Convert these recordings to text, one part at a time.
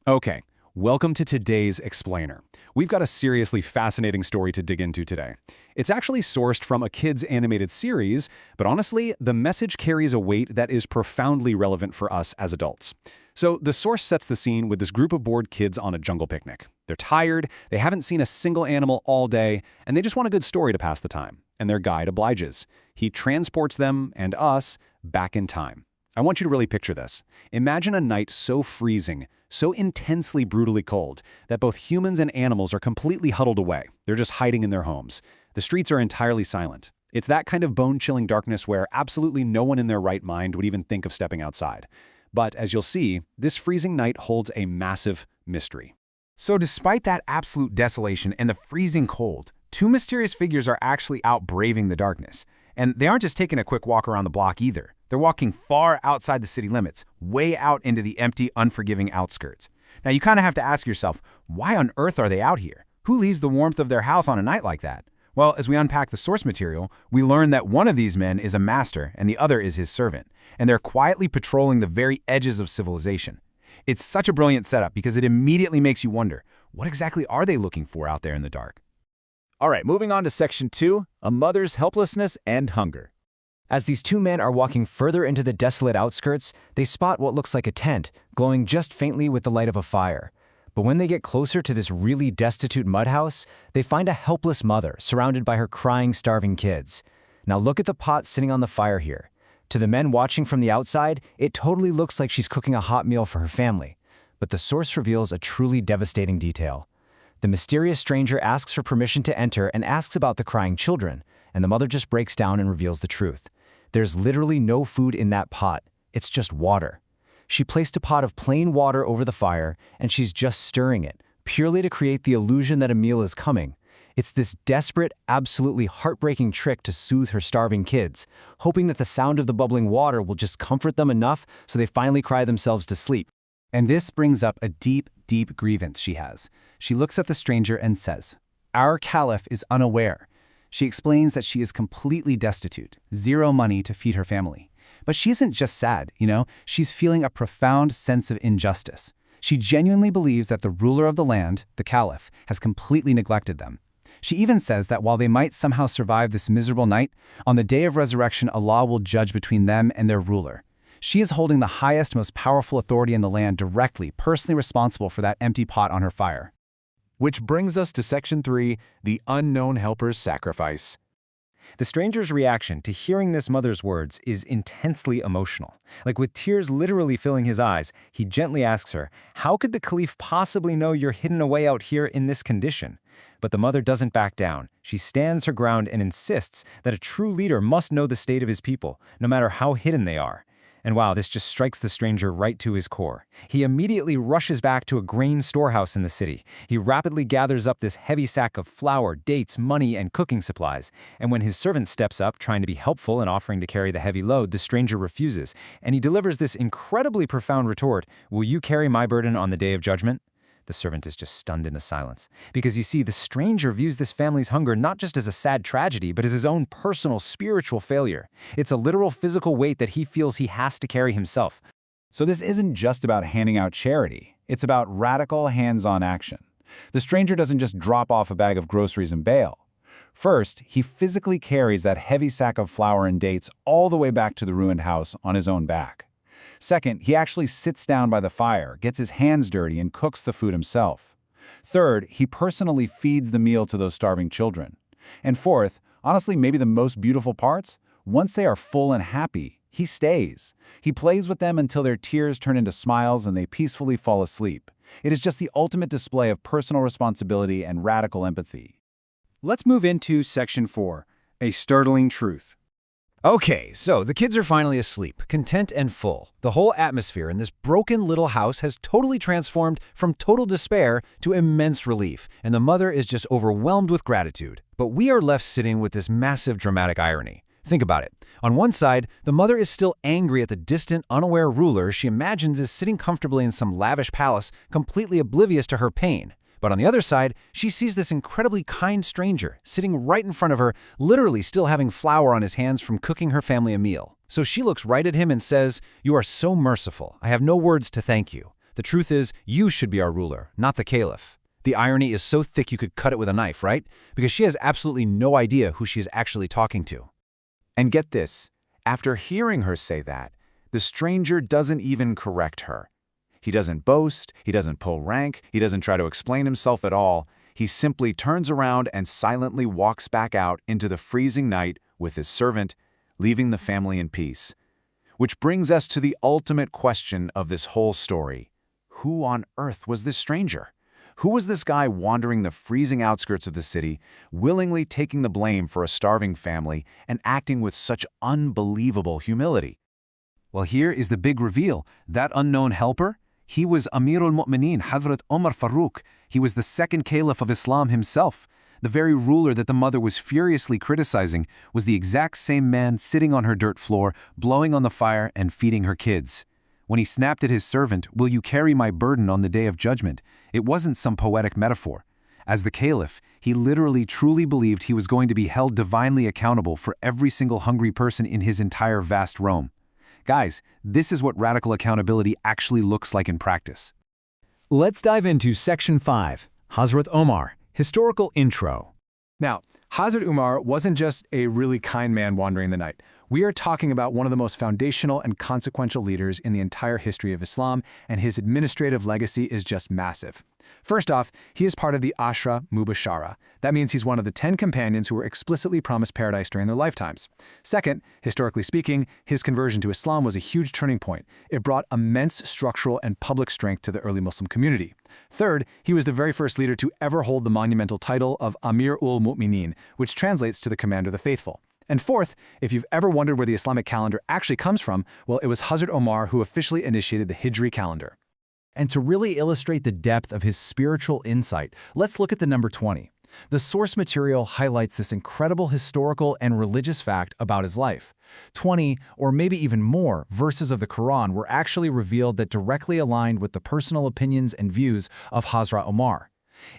Okay, welcome to today's Explainer. We've got a seriously fascinating story to dig into today. It's actually sourced from a kids' animated series, but honestly, the message carries a weight that is profoundly relevant for us as adults. So the source sets the scene with this group of bored kids on a jungle picnic. They're tired, they haven't seen a single animal all day, and they just want a good story to pass the time. And their guide obliges. He transports them, and us, back in time. I want you to really picture this. Imagine a night so freezing, so intensely brutally cold, that both humans and animals are completely huddled away. They're just hiding in their homes. The streets are entirely silent. It's that kind of bone-chilling darkness where absolutely no one in their right mind would even think of stepping outside. But as you'll see, this freezing night holds a massive mystery. So despite that absolute desolation and the freezing cold, two mysterious figures are actually out braving the darkness. And they aren't just taking a quick walk around the block either. They're walking far outside the city limits, way out into the empty, unforgiving outskirts. Now you kind of have to ask yourself, why on earth are they out here? Who leaves the warmth of their house on a night like that? Well, as we unpack the source material, we learn that one of these men is a master and the other is his servant. And they're quietly patrolling the very edges of civilization. It's such a brilliant setup because it immediately makes you wonder, what exactly are they looking for out there in the dark? All right, moving on to Section 2, a mother's helplessness and hunger. As these two men are walking further into the desolate outskirts, they spot what looks like a tent, glowing just faintly with the light of a fire. But when they get closer to this really destitute mud house, they find a helpless mother surrounded by her crying, starving kids. Now look at the pot sitting on the fire here. To the men watching from the outside, it totally looks like she's cooking a hot meal for her family. But the source reveals a truly devastating detail. The mysterious stranger asks for permission to enter and asks about the crying children, and the mother just breaks down and reveals the truth. There's literally no food in that pot. It's just water. She placed a pot of plain water over the fire, and she's just stirring it, purely to create the illusion that a meal is coming. It's this desperate, absolutely heartbreaking trick to soothe her starving kids, hoping that the sound of the bubbling water will just comfort them enough so they finally cry themselves to sleep. And this brings up a deep, deep grievance she has. She looks at the stranger and says, "Our caliph is unaware." She explains that she is completely destitute, zero money to feed her family. But she isn't just sad, she's feeling a profound sense of injustice. She genuinely believes that the ruler of the land, the caliph, has completely neglected them. She even says that while they might somehow survive this miserable night, on the day of resurrection, Allah will judge between them and their ruler. She is holding the highest, most powerful authority in the land directly, personally responsible for that empty pot on her fire. Which brings us to Section 3, the unknown helper's sacrifice. The stranger's reaction to hearing this mother's words is intensely emotional. Like with tears literally filling his eyes, he gently asks her, "How could the caliph possibly know you're hidden away out here in this condition?" But the mother doesn't back down. She stands her ground and insists that a true leader must know the state of his people, no matter how hidden they are. And wow, this just strikes the stranger right to his core. He immediately rushes back to a grain storehouse in the city. He rapidly gathers up this heavy sack of flour, dates, money, and cooking supplies. And when his servant steps up, trying to be helpful and offering to carry the heavy load, the stranger refuses. And he delivers this incredibly profound retort, "Will you carry my burden on the day of judgment?" The servant is just stunned into silence. Because you see, the stranger views this family's hunger not just as a sad tragedy, but as his own personal spiritual failure. It's a literal physical weight that he feels he has to carry himself. So this isn't just about handing out charity. It's about radical hands-on action. The stranger doesn't just drop off a bag of groceries and bail. First, he physically carries that heavy sack of flour and dates all the way back to the ruined house on his own back. Second, he actually sits down by the fire, gets his hands dirty, and cooks the food himself. Third, he personally feeds the meal to those starving children. And fourth, honestly maybe the most beautiful parts, once they are full and happy, he stays. He plays with them until their tears turn into smiles and they peacefully fall asleep. It is just the ultimate display of personal responsibility and radical empathy. Let's move into Section 4, a startling truth. Okay, so the kids are finally asleep, content and full. The whole atmosphere in this broken little house has totally transformed from total despair to immense relief, and the mother is just overwhelmed with gratitude. But we are left sitting with this massive dramatic irony. Think about it. On one side, the mother is still angry at the distant, unaware ruler she imagines is sitting comfortably in some lavish palace, completely oblivious to her pain. But on the other side, she sees this incredibly kind stranger sitting right in front of her, literally still having flour on his hands from cooking her family a meal. So she looks right at him and says, "You are so merciful. I have no words to thank you." The truth is, you should be our ruler, not the caliph. The irony is so thick you could cut it with a knife, right? Because she has absolutely no idea who she is actually talking to. And get this, after hearing her say that, the stranger doesn't even correct her. He doesn't boast, he doesn't pull rank, he doesn't try to explain himself at all. He simply turns around and silently walks back out into the freezing night with his servant, leaving the family in peace. Which brings us to the ultimate question of this whole story. Who on earth was this stranger? Who was this guy wandering the freezing outskirts of the city, willingly taking the blame for a starving family and acting with such unbelievable humility? Well, here is the big reveal. That unknown helper? He was Amirul Mu'mineen, Hazrat Omar Farooq. He was the second caliph of Islam himself. The very ruler that the mother was furiously criticizing was the exact same man sitting on her dirt floor, blowing on the fire and feeding her kids. When he snapped at his servant, "Will you carry my burden on the day of judgment?" it wasn't some poetic metaphor. As the caliph, he literally truly believed he was going to be held divinely accountable for every single hungry person in his entire vast Rome. Guys, this is what radical accountability actually looks like in practice. Let's dive into Section 5, Hazrat Omar, Historical Intro. Now, Hazrat Umar wasn't just a really kind man wandering the night. We are talking about one of the most foundational and consequential leaders in the entire history of Islam, and his administrative legacy is just massive. First off, he is part of the Ashra Mubashara. That means he's one of the 10 companions who were explicitly promised paradise during their lifetimes. Second, historically speaking, his conversion to Islam was a huge turning point. It brought immense structural and public strength to the early Muslim community. Third, he was the very first leader to ever hold the monumental title of Amir-ul-Mu'mineen, which translates to the Commander of the Faithful. And fourth, if you've ever wondered where the Islamic calendar actually comes from, well, it was Hazrat Omar who officially initiated the Hijri calendar. And to really illustrate the depth of his spiritual insight, let's look at the number 20. The source material highlights this incredible historical and religious fact about his life. 20, or maybe even more, verses of the Quran were actually revealed that directly aligned with the personal opinions and views of Hazrat Omar.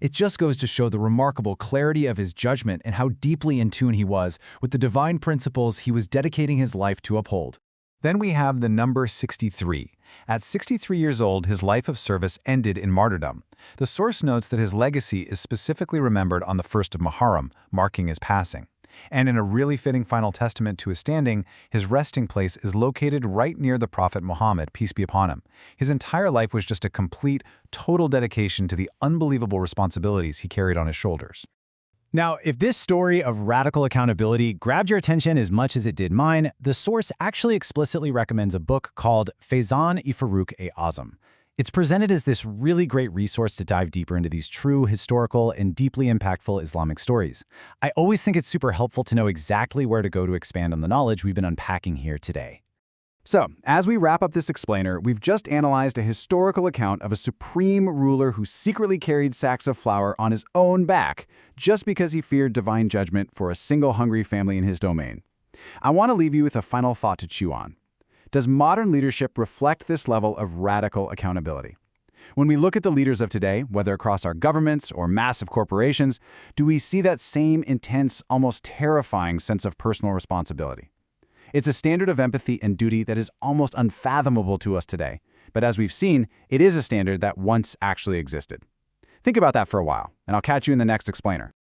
It just goes to show the remarkable clarity of his judgment and how deeply in tune he was with the divine principles he was dedicating his life to uphold. Then we have the number 63. At 63 years old, his life of service ended in martyrdom. The source notes that his legacy is specifically remembered on the 1st of Muharram, marking his passing. And in a really fitting final testament to his standing, his resting place is located right near the Prophet Muhammad, peace be upon him. His entire life was just a complete, total dedication to the unbelievable responsibilities he carried on his shoulders. Now, if this story of radical accountability grabbed your attention as much as it did mine, the source actually explicitly recommends a book called Faizan-e Farooq-e-Azam. It's presented as this really great resource to dive deeper into these true, historical, and deeply impactful Islamic stories. I always think it's super helpful to know exactly where to go to expand on the knowledge we've been unpacking here today. So, as we wrap up this explainer, we've just analyzed a historical account of a supreme ruler who secretly carried sacks of flour on his own back just because he feared divine judgment for a single hungry family in his domain. I want to leave you with a final thought to chew on. Does modern leadership reflect this level of radical accountability? When we look at the leaders of today, whether across our governments or massive corporations, do we see that same intense, almost terrifying sense of personal responsibility? It's a standard of empathy and duty that is almost unfathomable to us today, but as we've seen, it is a standard that once actually existed. Think about that for a while, and I'll catch you in the next explainer.